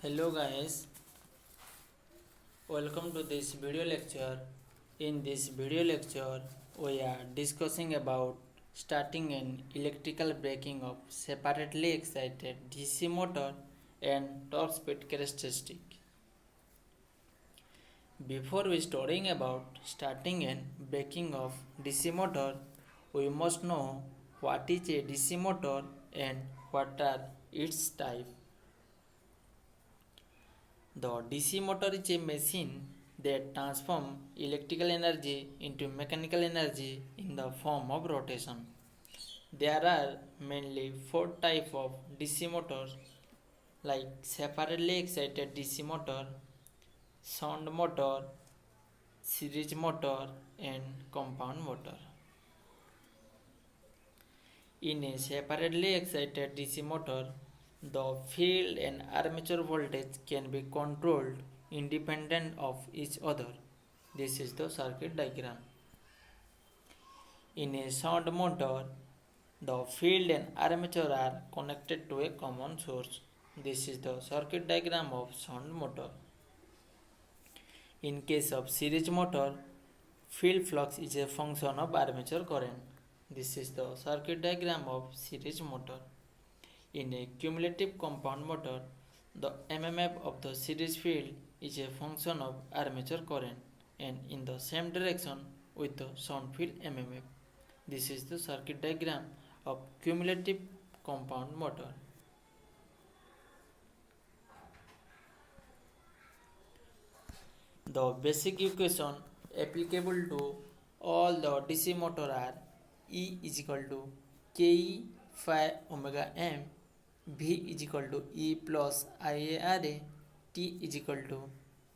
Hello guys, welcome to this video lecture. In this video lecture, we are discussing about starting an electrical braking of separately excited DC motor and torque speed characteristic. Before we studying about starting and braking of DC motor, we must know what is a DC motor and what are its type. The DC motor is a machine that transforms electrical energy into mechanical energy in the form of rotation. There are mainly four types of DC motors like separately excited DC motor, shunt motor, series motor and compound motor. In a separately excited DC motor, the field and armature voltage can be controlled independent of each other. This is the circuit diagram. In a shunt motor, the field and armature are connected to a common source. This is the circuit diagram of shunt motor. In case of series motor, field flux is a function of armature current. This is the circuit diagram of series motor. In a cumulative compound motor, the MMF of the series field is a function of armature current and in the same direction with the shunt field MMF. This is the circuit diagram of cumulative compound motor. The basic equation applicable to all the DC motor are E is equal to Ke phi omega m, V is equal to E plus IARA, T is equal to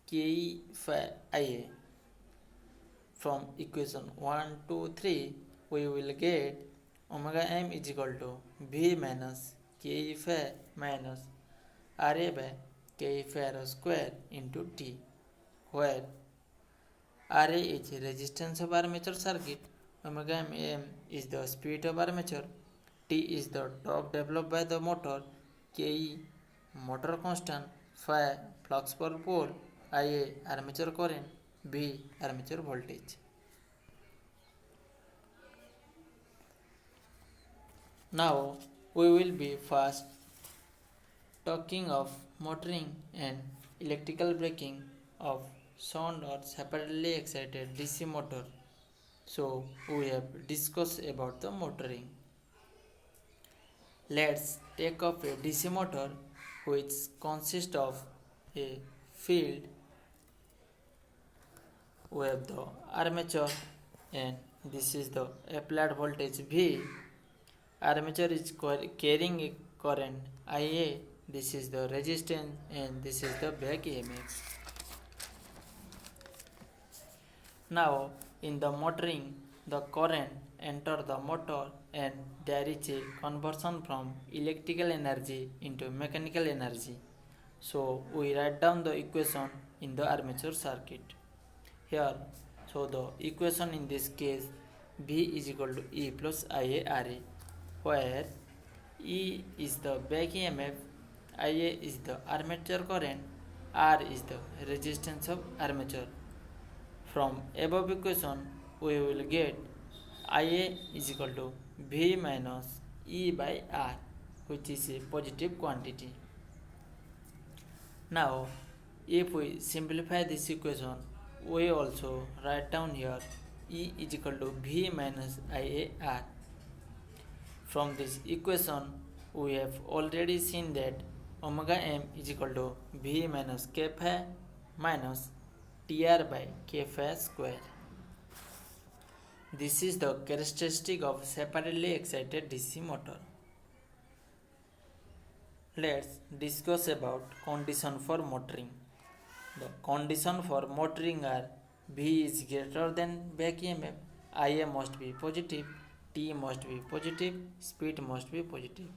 Ke phi Ia. From equation 1, 2, 3, we will get omega m is equal to V minus Ke phi minus RA by Ke phi r square into T, where Ra is resistance of armature circuit, omega m is the speed of armature, T is the torque developed by the motor, Ke motor constant, phi flux per pole, Ia armature current, V armature voltage. Now we will be first talking of motoring and electrical braking of shunt or separately excited DC motor. So we have discussed about the motoring. Let's take up a DC motor which consists of a field. We have the armature and this is the applied voltage V. Armature is carrying a current Ia. This is the resistance and this is the back EMF. Now in the motoring, the current enter the motor and there is a conversion from electrical energy into mechanical energy. So we write down the equation in the armature circuit. Here, so the equation in this case V is equal to E plus IARA, where E is the back EMF, Ia is the armature current, R is the resistance of armature. From above equation, we will get Ia is equal to V minus E by R, which is a positive quantity. Now, if we simplify this equation, we also write down here E is equal to V minus IAR. From this equation, we have already seen that omega m is equal to V minus K phi minus TR by K phi square. This is the characteristic of separately excited DC motor. Let's discuss about condition for motoring. The condition for motoring are V is greater than back EMF, Ia must be positive, T must be positive, speed must be positive.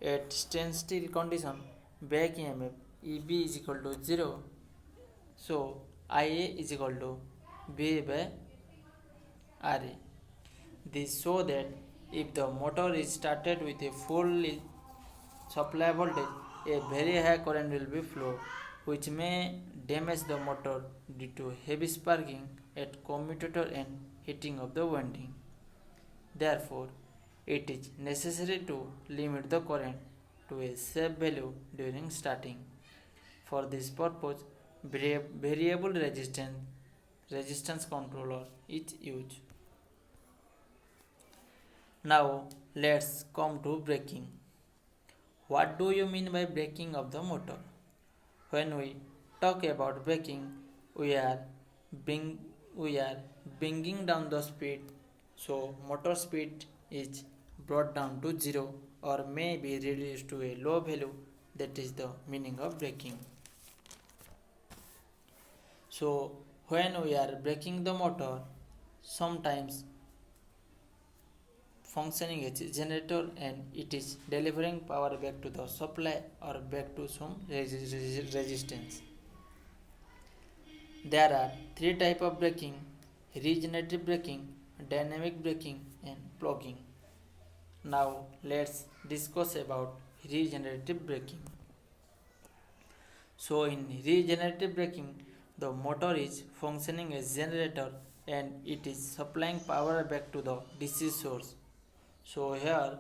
At standstill condition, back EMF EB is equal to 0, so Ia is equal to V by Ra. This shows that if the motor is started with a full supply voltage, a very high current will be flow, which may damage the motor due to heavy sparking at commutator and heating of the winding. Therefore, it is necessary to limit the current to a safe value during starting. For this purpose, variable resistance controller is used. Now let's come to braking. What do you mean by braking of the motor? When we talk about braking, we are bring, we are bringing down the speed, so motor speed is brought down to zero or may be reduced to a low value. That is the meaning of braking. So when we are braking the motor, sometimes functioning as a generator and it is delivering power back to the supply or back to some resistance. There are three types of braking: regenerative braking, dynamic braking and plugging. Now let's discuss about regenerative braking. So in regenerative braking, the motor is functioning as generator and it is supplying power back to the DC source. So here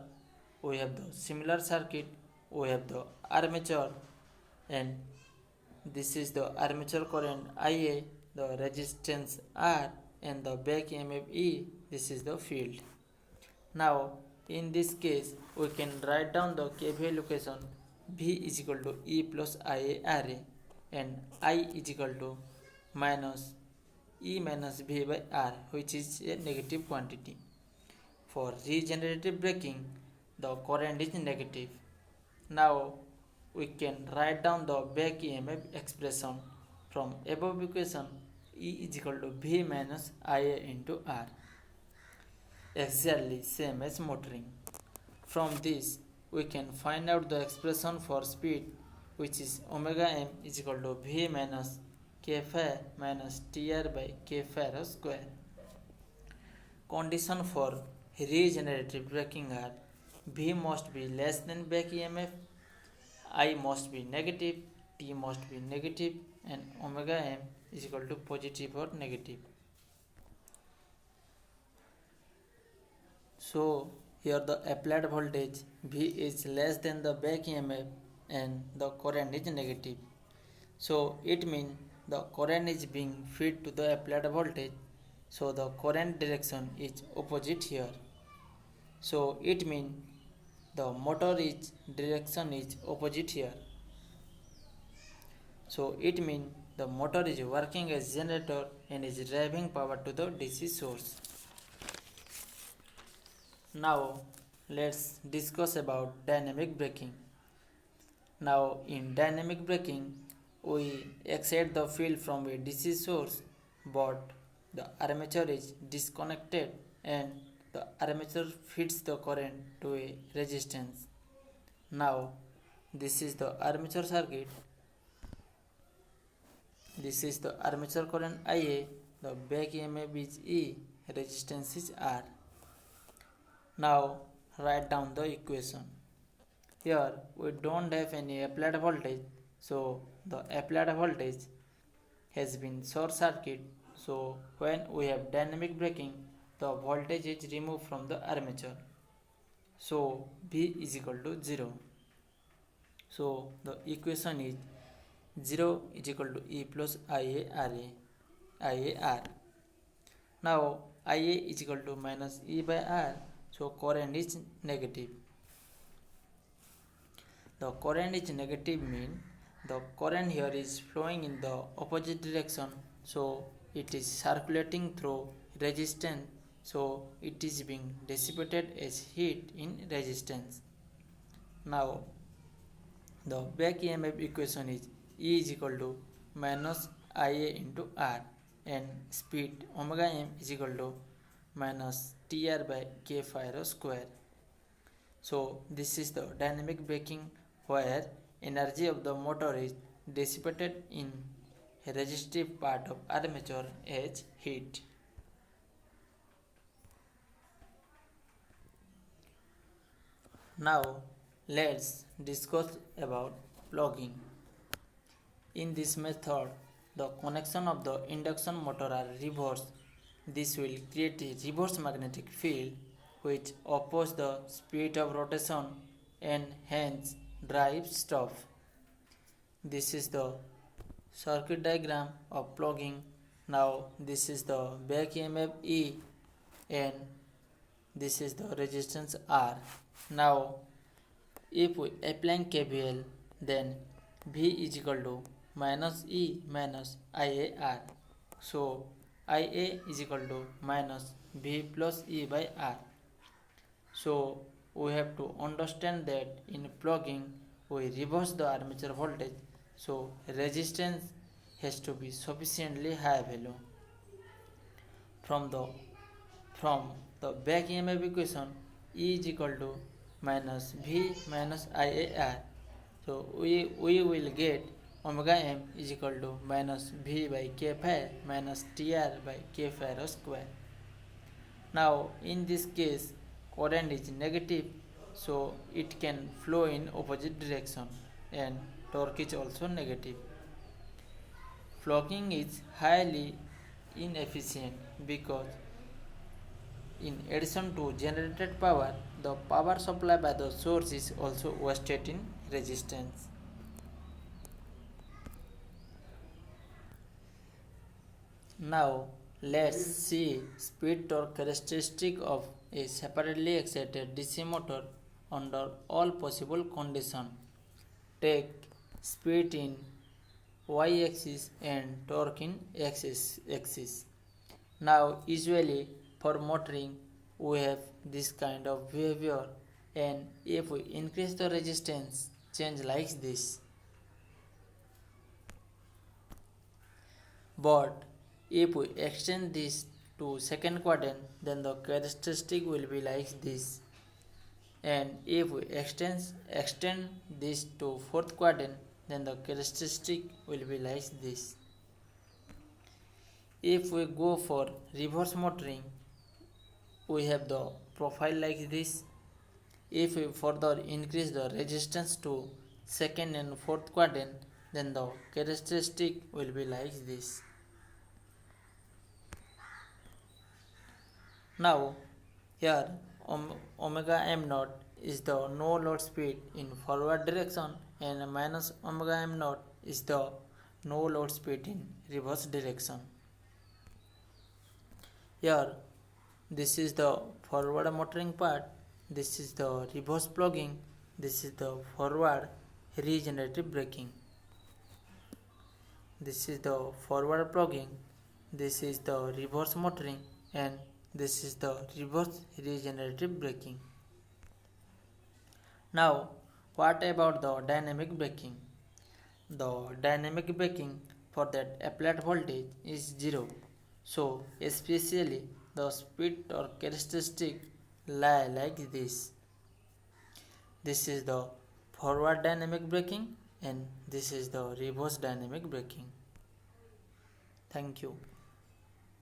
we have the similar circuit, we have the armature and this is the armature current IA, the resistance R and the back EMF E, this is the field. Now in this case we can write down the KVL equation V is equal to E plus IA RA and I is equal to minus E minus V by R, which is a negative quantity. For regenerative braking, the current is negative. Now we can write down the back EMF expression from above equation. E is equal to V minus IA into R. Exactly same as motoring. From this we can find out the expression for speed, which is omega m is equal to V minus K phi minus TR by K phi square. Condition for regenerative braking are: V must be less than back EMF, I must be negative, T must be negative and omega m is equal to positive or negative. So here the applied voltage V is less than the back EMF and the current is negative. So it means the current is being fed to the applied voltage, so the current direction is opposite here. So it means the motor is direction is opposite here. So it means the motor is working as generator and is driving power to the DC source. Now let's discuss about dynamic braking. Now in dynamic braking, we excite the field from a DC source, but the armature is disconnected and the armature feeds the current to a resistance. Now this is the armature circuit. This is the armature current IA, the back EMF is E, resistance is R. Now write down the equation. Here we don't have any applied voltage, so the applied voltage has been short circuit. So when we have dynamic braking, the voltage is removed from the armature. So V is equal to 0. So the equation is 0 is equal to E plus IAR. Now IA is equal to minus E by R, so current is negative. The current is negative means the current here is flowing in the opposite direction, so it is circulating through resistance, so it is being dissipated as heat in resistance. Now the back EMF equation is E is equal to minus IA into R and speed omega m is equal to minus TR by K phi square. So this is the dynamic braking, where energy of the motor is dissipated in resistive part of armature as heat. Now let's discuss about plugging. In this method, the connection of the induction motor are reversed. This will create a reverse magnetic field which opposes the speed of rotation and hence drive stuff. This is the circuit diagram of plugging. Now this is the back EMF E and this is the resistance R. Now if we apply KVL, then V is equal to minus E minus IAR. So IA is equal to minus V plus E by R. So we have to understand that in plugging we reverse the armature voltage, so resistance has to be sufficiently high value. From the back EMF equation, E is equal to minus V minus IAR. So we will get omega m is equal to minus V by K phi minus TR by K phi rho square. Now in this case current is negative, so it can flow in opposite direction and torque is also negative. Plugging is highly inefficient because in addition to generated power, the power supply by the source is also wasted in resistance. Now let's see speed torque characteristic of a separately excited DC motor under all possible conditions. Take speed in y-axis and torque in x-axis. Now usually for motoring we have this kind of behavior, and if we increase the resistance change like this. But if we extend this to second quadrant, then the characteristic will be like this. And if we extend this to fourth quadrant, then the characteristic will be like this. If we go for reverse motoring, we have the profile like this. If we further increase the resistance to second and fourth quadrant, then the characteristic will be like this. Now here omega m naught is the no load speed in forward direction and minus omega m naught is the no load speed in reverse direction. Here this is the forward motoring part, this is the reverse plugging, this is the forward regenerative braking. This is the forward plugging, this is the reverse motoring, and this is the reverse regenerative braking. Now what about the dynamic braking? The dynamic braking for that applied voltage is 0. So especially the speed torque characteristic lie like this. This is the forward dynamic braking and this is the reverse dynamic braking. Thank you.